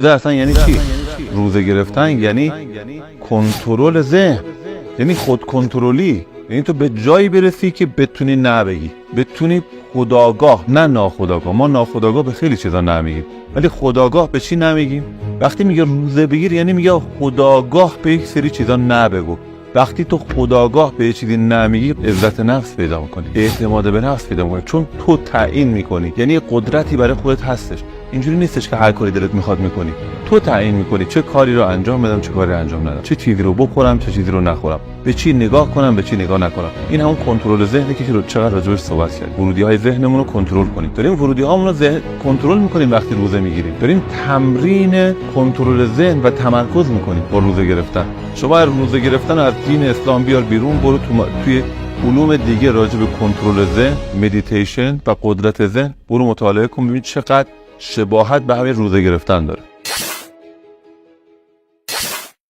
اصلا یعنی چی؟ روزه گرفتن یعنی کنترل ذهن، یعنی خود کنترلی، یعنی تو به جایی برسی که بتونی نه بگی، بتونی خودآگاه نه ناخودآگاه. ما ناخودآگاه به خیلی چیزا نمیگیم، ولی خودآگاه به چی نمیگیم؟ وقتی میگه روزه بگیر یعنی میگه خودآگاه به یک سری چیزا نبگو. وقتی تو خودآگاه به چیزی نمیگی عزت نفس پیدا میکنی، اعتماد به نفس پیدا میکنی، چون تو تعیین میکنی، یعنی قدرتی برای خودت هستش. اینجوری نیستش که هر کاری دلت میخواد میکنی، تو تعیین میکنی چه کاری رو انجام بدم چه کاری انجام ندم، چه چیزی رو بخورم چه چیزی رو نخورم، به چی نگاه کنم به چی نگاه نکنم. این همون کنترل ذهنی که چقدر راجعش صحبت کردیم. ورودی‌های ذهنمون رو کنترل کنیم. داریم ورودی‌هامون رو کنترل میکنیم وقتی روزه میگیریم. داریم تمرین کنترل ذهن و تمرکز میکنیم با روزه گرفتن. شما روزه گرفتن از دین اسلام بیار بیرون، برو توی علوم دیگه راجع به کنترل ذهن، مدیتیشن و قدرت ذهن برو مطالعه کن، ببین چقدر شباهت به همین روزه گرفتن داره.